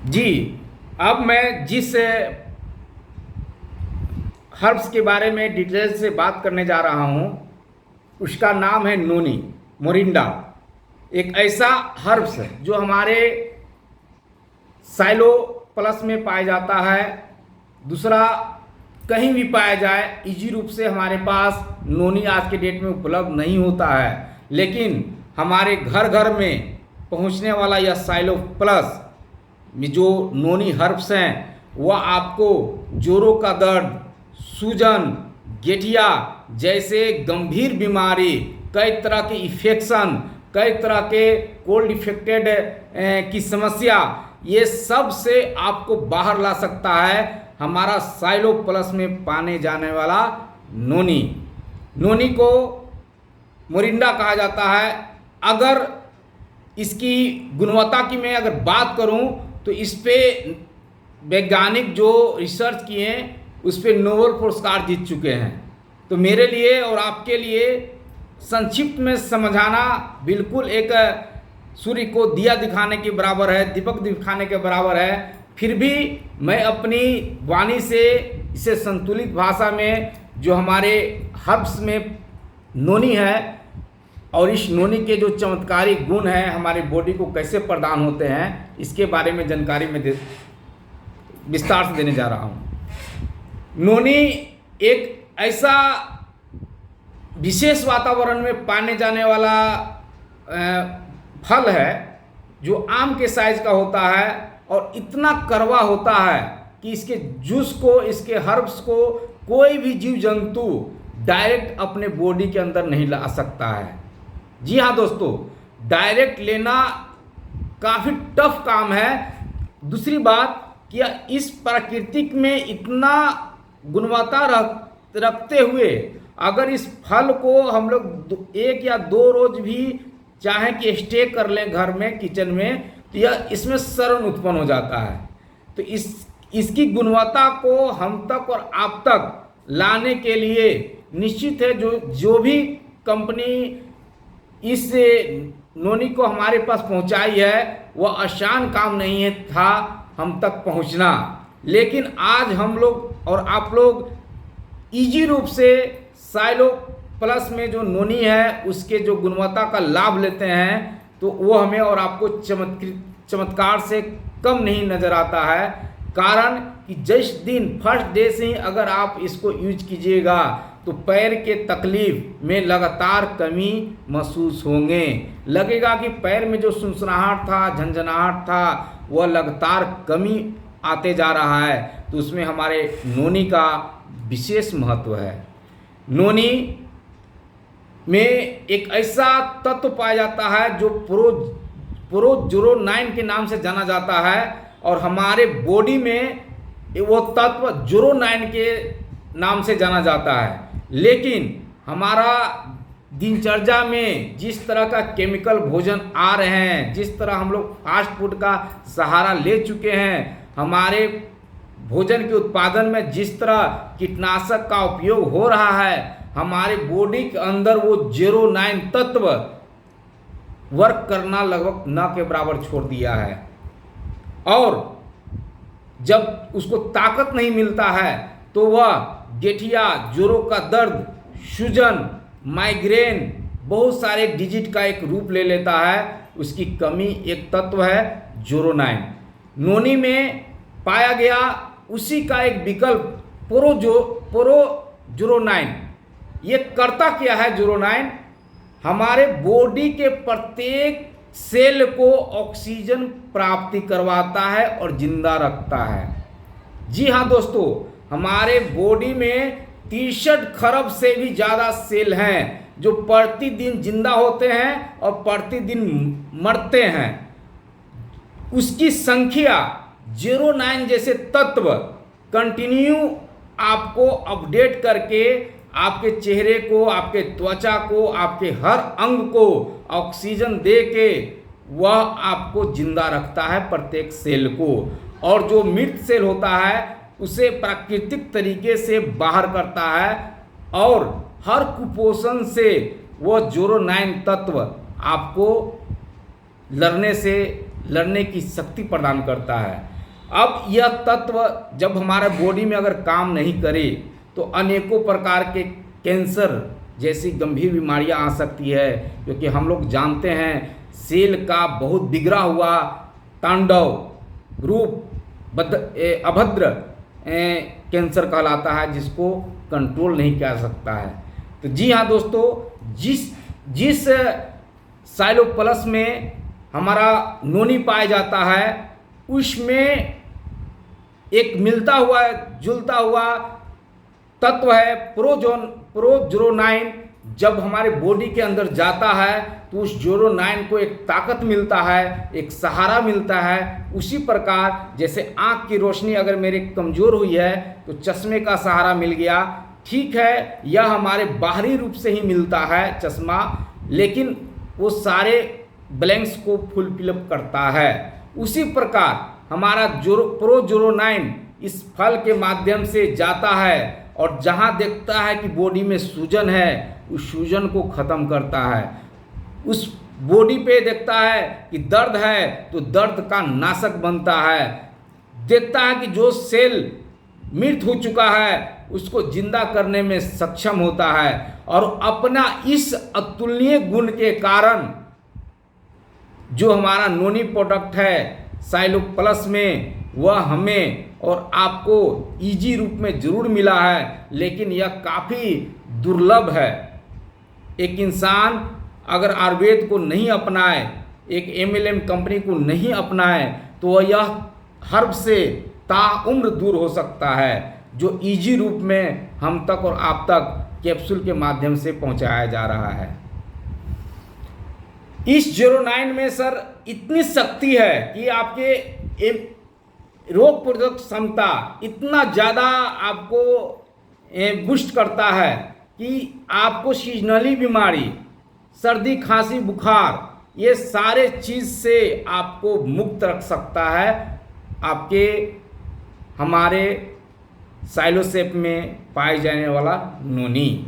जी, अब मैं जिस हर्ब्स के बारे में डिटेल से बात करने जा रहा हूँ उसका नाम है नोनी, मोरिंडा। एक ऐसा हर्ब्स है जो हमारे साइलो प्लस में पाया जाता है। दूसरा, कहीं भी पाया जाए इजी रूप से हमारे पास नोनी आज के डेट में उपलब्ध नहीं होता है, लेकिन हमारे घर घर में पहुंचने वाला यह साइलो प्लस में जो नोनी हर्ब्स हैं वह आपको जोड़ों का दर्द, सूजन, गेठिया जैसे गंभीर बीमारी, कई तरह के इन्फेक्शन, कई तरह के कोल्ड इफेक्टेड की समस्या, ये सब से आपको बाहर ला सकता है हमारा साइलो प्लस में पाने जाने वाला नोनी। नोनी को मोरिंडा कहा जाता है। अगर इसकी गुणवत्ता की मैं अगर बात करूं तो इस पे वैज्ञानिक जो रिसर्च किए हैं उस पे नोबेल पुरस्कार जीत चुके हैं। तो मेरे लिए और आपके लिए संक्षिप्त में समझाना बिल्कुल एक सूर्य को दिया दिखाने के बराबर है, दीपक दिखाने के बराबर है। फिर भी मैं अपनी वाणी से इसे संतुलित भाषा में जो हमारे हर्ब्स में नोनी है और इस नोनी के जो चमत्कारी गुण हैं हमारी बॉडी को कैसे प्रदान होते हैं इसके बारे में जानकारी में विस्तार से देने जा रहा हूँ। नोनी एक ऐसा विशेष वातावरण में पाने जाने वाला फल है जो आम के साइज का होता है और इतना कड़वा होता है कि इसके जूस को, इसके हर्ब्स को कोई भी जीव जंतु डायरेक्ट अपने बॉडी के अंदर नहीं ला सकता है। जी हाँ दोस्तों, डायरेक्ट लेना काफ़ी टफ काम है। दूसरी बात कि इस प्राकृतिक में इतना गुणवत्ता रखते हुए अगर इस फल को हम लोग 1 या 2 रोज भी चाहें कि स्टे कर लें घर में, किचन में, तो यह इसमें सड़न उत्पन्न हो जाता है। तो इसकी गुणवत्ता को हम तक और आप तक लाने के लिए निश्चित है जो भी कंपनी इस नोनी को हमारे पास पहुंचाई है वह आसान काम नहीं है था हम तक पहुंचना। लेकिन आज हम लोग और आप लोग इजी रूप से साइलो प्लस में जो नोनी है उसके जो गुणवत्ता का लाभ लेते हैं तो वो हमें और आपको चमत्कार से कम नहीं नज़र आता है। कारण कि जिस दिन फर्स्ट डे से ही अगर आप इसको यूज कीजिएगा तो पैर के तकलीफ में लगातार कमी महसूस होंगे। लगेगा कि पैर में जो सुनसनाहट था, झंझनाहट था, वह लगातार कमी आते जा रहा है। तो उसमें हमारे नोनी का विशेष महत्व है। नोनी में एक ऐसा तत्व पाया जाता है जो प्रोजुरोनाइन के नाम से जाना जाता है और हमारे बॉडी में वो तत्व जुरोनाइन के नाम से जाना जाता है। लेकिन हमारा दिनचर्या में जिस तरह का केमिकल भोजन आ रहे हैं, जिस तरह हम लोग फास्ट फूड का सहारा ले चुके हैं, हमारे भोजन के उत्पादन में जिस तरह कीटनाशक का उपयोग हो रहा है, हमारे बॉडी के अंदर वो 09 तत्व वर्क करना लगभग न के बराबर छोड़ दिया है। और जब उसको ताकत नहीं मिलता है तो वह गेठिया, जोड़ों का दर्द, सूजन, माइग्रेन, बहुत सारे डिजीज का एक रूप ले लेता है। उसकी कमी एक तत्व है जोरोनाइन। नोनी में पाया गया उसी का एक विकल्प प्रोजुरोनाइन। ये करता क्या है जोरोनाइन? हमारे बॉडी के प्रत्येक सेल को ऑक्सीजन प्राप्ति करवाता है और जिंदा रखता है। जी हाँ दोस्तों, हमारे बॉडी में 63 खरब से भी ज़्यादा सेल हैं जो प्रतिदिन जिंदा होते हैं और प्रतिदिन मरते हैं। उसकी संख्या 09 जैसे तत्व कंटिन्यू आपको अपडेट करके आपके चेहरे को, आपके त्वचा को, आपके हर अंग को ऑक्सीजन दे के वह आपको जिंदा रखता है, प्रत्येक सेल को। और जो मृत सेल होता है उसे प्राकृतिक तरीके से बाहर करता है और हर कुपोषण से वह 09 तत्व आपको लड़ने से लड़ने की शक्ति प्रदान करता है। अब यह तत्व जब हमारे बॉडी में अगर काम नहीं करे तो अनेकों प्रकार के कैंसर जैसी गंभीर बीमारियां आ सकती है, क्योंकि हम लोग जानते हैं सेल का बहुत बिगड़ा हुआ तांडव रूप अभद्र कैंसर कहलाता है, जिसको कंट्रोल नहीं किया सकता है। तो जी हाँ दोस्तों, जिस साइलो प्लस में हमारा नोनी पाया जाता है उसमें एक मिलता हुआ जुलता हुआ तत्व है प्रोजेरोनाइन। जब हमारे बॉडी के अंदर जाता है तो उस जेरोनाइन को एक ताकत मिलता है, एक सहारा मिलता है। उसी प्रकार जैसे आँख की रोशनी अगर मेरी कमज़ोर हुई है तो चश्मे का सहारा मिल गया, ठीक है, यह हमारे बाहरी रूप से ही मिलता है चश्मा, लेकिन वो सारे ब्लैंक्स को फुलफिल करता है। उसी प्रकार हमारा प्रोजेरोनाइन इस फल के माध्यम से जाता है और जहाँ देखता है कि बॉडी में सूजन है उस सूजन को ख़त्म करता है। उस बॉडी पे देखता है कि दर्द है तो दर्द का नाशक बनता है। देखता है कि जो सेल मृत हो चुका है उसको जिंदा करने में सक्षम होता है। और अपना इस अतुलनीय गुण के कारण जो हमारा नोनी प्रोडक्ट है साइलो प्लस में, वह हमें और आपको इजी रूप में ज़रूर मिला है, लेकिन यह काफ़ी दुर्लभ है। एक इंसान अगर आयुर्वेद को नहीं अपनाए, एक MLM कंपनी को नहीं अपनाए, तो यह हर्ब से ताउम्र दूर हो सकता है, जो इजी रूप में हम तक और आप तक कैप्सूल के माध्यम से पहुंचाया जा रहा है। इस जेरोनाइन में सर इतनी शक्ति है कि आपके रोग प्रतिरोधक क्षमता इतना ज़्यादा आपको बूस्ट करता है कि आपको सीजनली बीमारी, सर्दी, खांसी, बुखार, ये सारे चीज़ से आपको मुक्त रख सकता है। आपके हमारे साइलोसेप में पाए जाने वाला नोनी,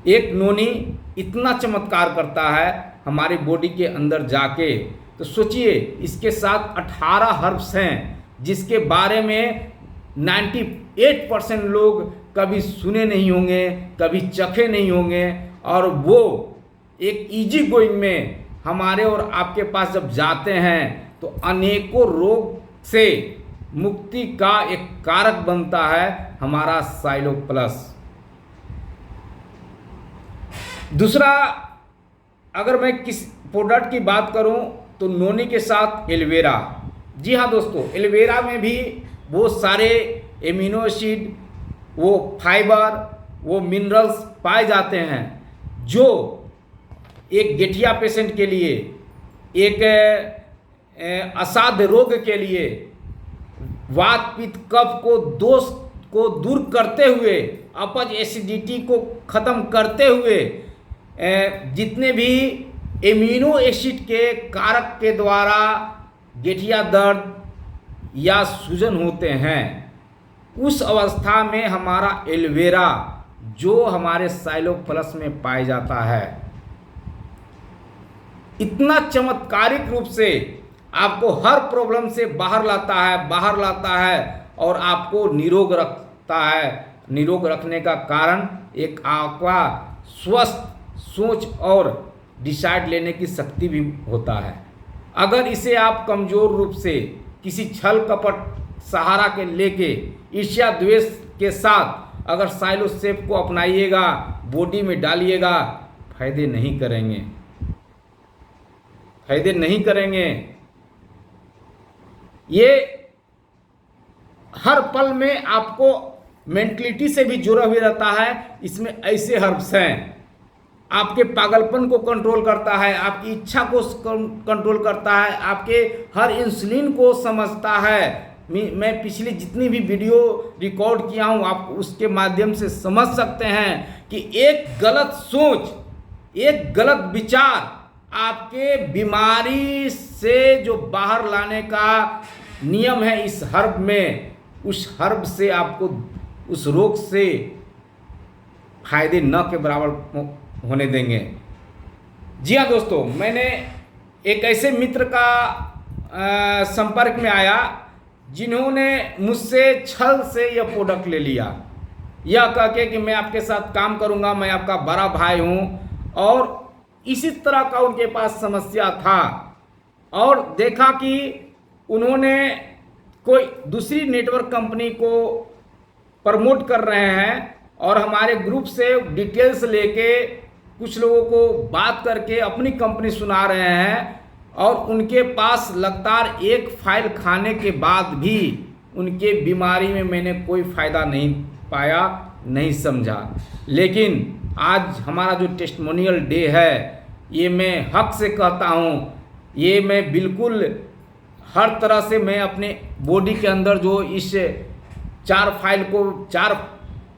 एक नोनी इतना चमत्कार करता है हमारी बॉडी के अंदर जाके। तो सोचिए, इसके साथ 18 हर्ब्स हैं जिसके बारे में 98% लोग कभी सुने नहीं होंगे, कभी चखे नहीं होंगे, और वो एक इजी गोइंग में हमारे और आपके पास जब जाते हैं तो अनेकों रोग से मुक्ति का एक कारक बनता है हमारा साइलो प्लस। दूसरा, अगर मैं किस प्रोडक्ट की बात करूं तो नोनी के साथ एलोवेरा। जी हाँ दोस्तों, एलोवेरा में भी वो सारे एमिनो एसिड, वो फाइबर, वो मिनरल्स पाए जाते हैं जो एक गठिया पेशेंट के लिए, एक असाध्य रोग के लिए, वात पित्त कफ को दोष को दूर करते हुए, अपच एसिडिटी को ख़त्म करते हुए, जितने भी एमिनो एसिड के कारक के द्वारा गठिया दर्द या सूजन होते हैं, उस अवस्था में हमारा एलोवेरा जो हमारे साइलो प्लस में पाया जाता है, इतना चमत्कारिक रूप से आपको हर प्रॉब्लम से बाहर लाता है और आपको निरोग रखता है। निरोग रखने का कारण एक आपका स्वस्थ सोच और डिसाइड लेने की शक्ति भी होता है। अगर इसे आप कमज़ोर रूप से किसी छल कपट सहारा के लेके ईर्ष्या द्वेष के साथ अगर साइलोसेप को अपनाइएगा, बॉडी में डालिएगा, फायदे नहीं करेंगे। ये हर पल में आपको मेंटलिटी से भी जुड़ा हुआ रहता है। इसमें ऐसे हर्ब्स हैं, आपके पागलपन को कंट्रोल करता है, आपकी इच्छा को कंट्रोल करता है, आपके हर इंसुलिन को समझता है। मैं पिछली जितनी भी वीडियो रिकॉर्ड किया हूँ, आप उसके माध्यम से समझ सकते हैं कि एक गलत सोच, एक गलत विचार आपके बीमारी से जो बाहर लाने का नियम है इस हर्ब में, उस हर्ब से आपको उस रोग से फायदे न के बराबर होने देंगे। जी हाँ दोस्तों, मैंने एक ऐसे मित्र का संपर्क में आया जिन्होंने मुझसे छल से यह प्रोडक्ट ले लिया, यह कह के कि मैं आपके साथ काम करूंगा, मैं आपका बड़ा भाई हूं, और इसी तरह का उनके पास समस्या था। और देखा कि उन्होंने कोई दूसरी नेटवर्क कंपनी को प्रमोट कर रहे हैं और हमारे ग्रुप से डिटेल्स लेके कुछ लोगों को बात करके अपनी कंपनी सुना रहे हैं, और उनके पास लगातार एक फाइल खाने के बाद भी उनके बीमारी में मैंने कोई फ़ायदा नहीं पाया, नहीं समझा। लेकिन आज हमारा जो टेस्टिमोनियल डे है, ये मैं हक से कहता हूँ, ये मैं बिल्कुल हर तरह से मैं अपने बॉडी के अंदर जो इस 4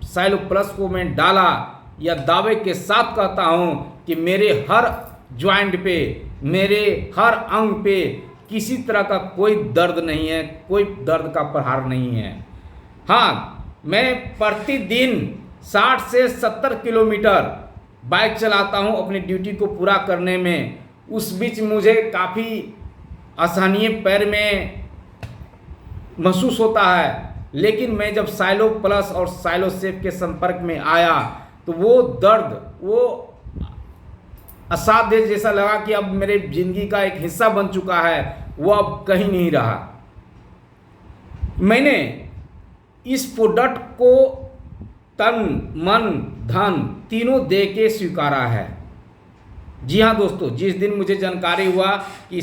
साइलो प्लस को मैं डाला, या दावे के साथ कहता हूँ कि मेरे हर ज्वाइंट पे, मेरे हर अंग पे किसी तरह का कोई दर्द नहीं है, कोई दर्द का प्रहार नहीं है। हाँ, मैं प्रतिदिन 60 से 70 किलोमीटर बाइक चलाता हूँ अपनी ड्यूटी को पूरा करने में। उस बीच मुझे काफ़ी असहनीय पैर में महसूस होता है, लेकिन मैं जब साइलो प्लस और साइलो सेफ के संपर्क में आया तो वो दर्द, वो असाध्य जैसा लगा कि अब मेरे जिंदगी का एक हिस्सा बन चुका है, वो अब कहीं नहीं रहा। मैंने इस प्रोडक्ट को तन मन धन तीनों दे के स्वीकारा है। जी हाँ दोस्तों, जिस दिन मुझे जानकारी हुआ कि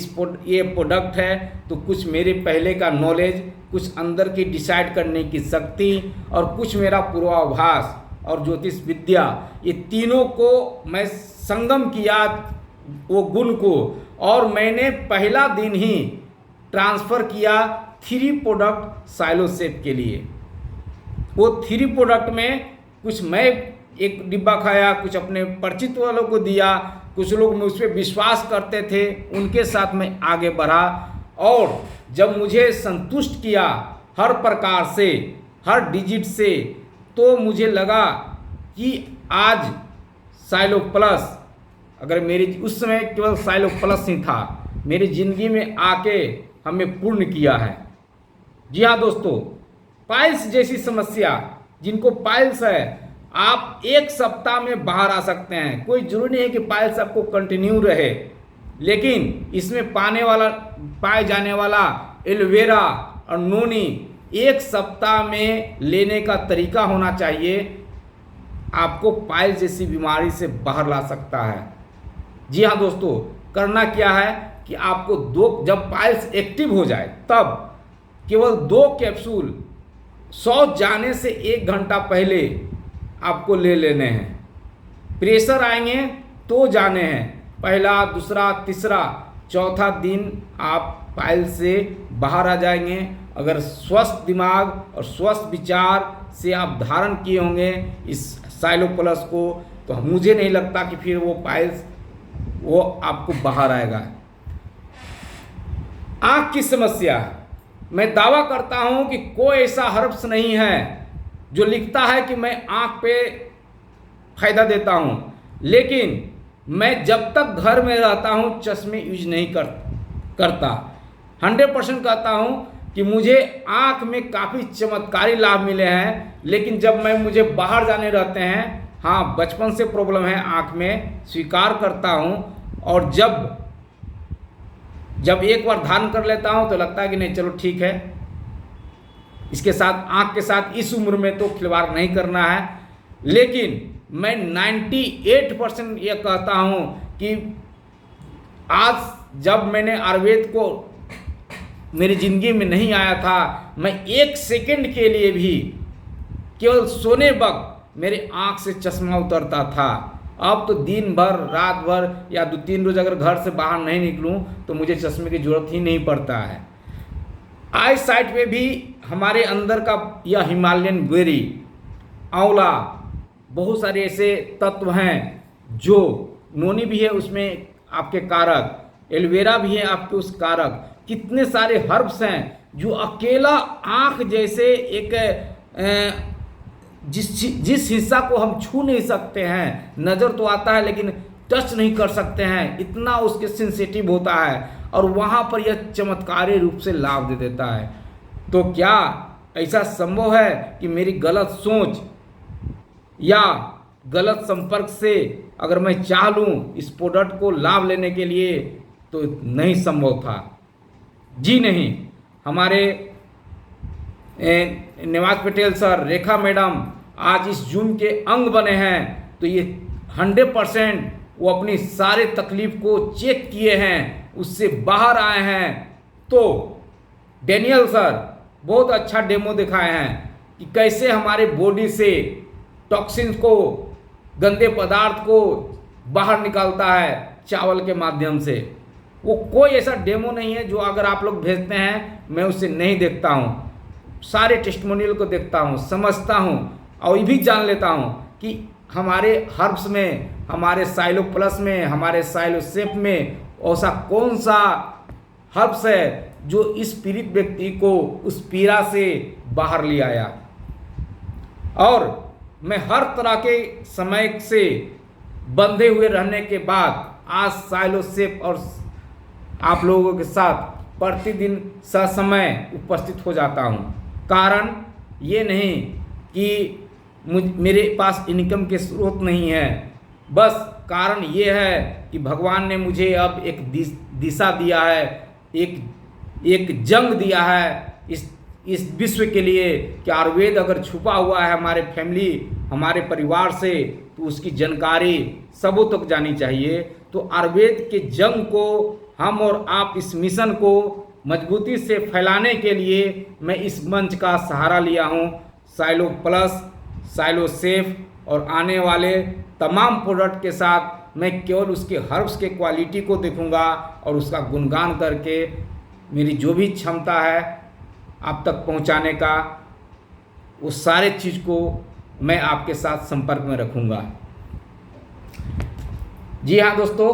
ये प्रोडक्ट है, तो कुछ मेरे पहले का नॉलेज, कुछ अंदर की डिसाइड करने की शक्ति, और कुछ मेरा पूर्वाभास और ज्योतिष विद्या, ये तीनों को मैं संगम किया, वो गुण को, और मैंने पहला दिन ही ट्रांसफ़र किया 3 प्रोडक्ट साइलो सेफ के लिए। वो 3 प्रोडक्ट में कुछ मैं एक डिब्बा खाया, कुछ अपने परिचित वालों को दिया, कुछ लोग मुझ पर विश्वास करते थे, उनके साथ मैं आगे बढ़ा। और जब मुझे संतुष्ट किया हर प्रकार से, हर डिजिट से, तो मुझे लगा कि आज साइलो प्लस, अगर मेरी उस समय केवल साइलो प्लस ही था, मेरी ज़िंदगी में आके हमें पूर्ण किया है। जी हाँ दोस्तों, पाइल्स जैसी समस्या, जिनको पाइल्स है, आप 1 सप्ताह में बाहर आ सकते हैं। कोई ज़रूरी नहीं है कि पाइल्स आपको कंटिन्यू रहे, लेकिन इसमें पाए जाने वाला एलोवेरा और नोनी 1 सप्ताह में लेने का तरीका होना चाहिए, आपको पाइल्स जैसी बीमारी से बाहर ला सकता है। जी हाँ दोस्तों, करना क्या है कि आपको जब पाइल्स एक्टिव हो जाए, तब केवल 2 कैप्सूल शौच जाने से 1 घंटा पहले आपको ले लेने हैं। प्रेशर आएंगे तो जाने हैं, पहला, दूसरा, तीसरा, चौथा दिन आप पाइल्स से बाहर आ जाएंगे। अगर स्वस्थ दिमाग और स्वस्थ विचार से आप धारण किए होंगे इस साइलो प्लस को, तो मुझे नहीं लगता कि फिर वो पाइल्स वो आपको बाहर आएगा। आँख की समस्या, मैं दावा करता हूं कि कोई ऐसा हर्ब्स नहीं है जो लिखता है कि मैं आँख पे फायदा देता हूं, लेकिन मैं जब तक घर में रहता हूं चश्मे यूज नहीं करता। 100% कहता हूं कि मुझे आँख में काफ़ी चमत्कारी लाभ मिले हैं, लेकिन जब मुझे बाहर जाने रहते हैं, हाँ बचपन से प्रॉब्लम है आँख में, स्वीकार करता हूँ। और जब एक बार धारण कर लेता हूँ तो लगता है कि नहीं, चलो ठीक है, इसके साथ, आँख के साथ इस उम्र में तो खिलवाड़ नहीं करना है। लेकिन मैं 98% ये कहता हूँ कि आज जब मैंने आयुर्वेद को मेरी ज़िंदगी में नहीं आया था, मैं 1 सेकंड के लिए भी केवल सोने वक्त मेरे आँख से चश्मा उतरता था। अब तो दिन भर, रात भर या 2-3 रोज अगर घर से बाहर नहीं निकलूं तो मुझे चश्मे की ज़रूरत ही नहीं पड़ता है। आई साइट पे भी हमारे अंदर का यह हिमालयन बेरी, आंवला, बहुत सारे ऐसे तत्व हैं जो, नोनी भी है उसमें आपके कारक, एलोवेरा भी है आपके उस कारक, कितने सारे हर्ब्स हैं जो अकेला आँख जैसे एक जिस हिस्सा को हम छू नहीं सकते हैं, नज़र तो आता है लेकिन टच नहीं कर सकते हैं, इतना उसके सेंसिटिव होता है, और वहाँ पर यह चमत्कारी रूप से लाभ दे देता है। तो क्या ऐसा संभव है कि मेरी गलत सोच या गलत संपर्क से अगर मैं चाह लूँ इस प्रोडक्ट को लाभ लेने के लिए, तो नहीं संभव था? जी नहीं। हमारे निवास पटेल सर, रेखा मैडम आज इस जूम के अंग बने हैं, तो ये 100% वो अपनी सारे तकलीफ को चेक किए हैं, उससे बाहर आए हैं। तो डैनियल सर बहुत अच्छा डेमो दिखाए हैं कि कैसे हमारे बॉडी से टॉक्सिन्स को, गंदे पदार्थ को बाहर निकालता है चावल के माध्यम से। वो कोई ऐसा डेमो नहीं है जो अगर आप लोग भेजते हैं मैं उसे नहीं देखता हूँ, सारे टेस्टिमोनियल को देखता हूँ, समझता हूँ, और ये भी जान लेता हूँ कि हमारे हर्ब्स में, हमारे साइलो प्लस में, हमारे साइलो सेफ में ऐसा कौन सा हर्ब्स है जो इस पीड़ित व्यक्ति को उस पीड़ा से बाहर ले आया। और मैं हर तरह के समय से बंधे हुए रहने के बाद आज साइलो सेफ और आप लोगों के साथ प्रतिदिन ससमय उपस्थित हो जाता हूँ। कारण ये नहीं कि मेरे पास इनकम के स्रोत नहीं है, बस कारण ये है कि भगवान ने मुझे अब एक दिशा दिया है, एक जंग दिया है इस विश्व के लिए कि आयुर्वेद अगर छुपा हुआ है हमारे फैमिली, हमारे परिवार से, तो उसकी जानकारी सबों तक जानी चाहिए। तो आयुर्वेद के जंग को हम और आप इस मिशन को मजबूती से फैलाने के लिए मैं इस मंच का सहारा लिया हूँ। साइलो प्लस, साइलो सेफ और आने वाले तमाम प्रोडक्ट के साथ मैं केवल उसके हर्ब्स के क्वालिटी को देखूंगा और उसका गुणगान करके मेरी जो भी क्षमता है आप तक पहुंचाने का, उस सारे चीज़ को मैं आपके साथ संपर्क में रखूंगा। जी हाँ दोस्तों,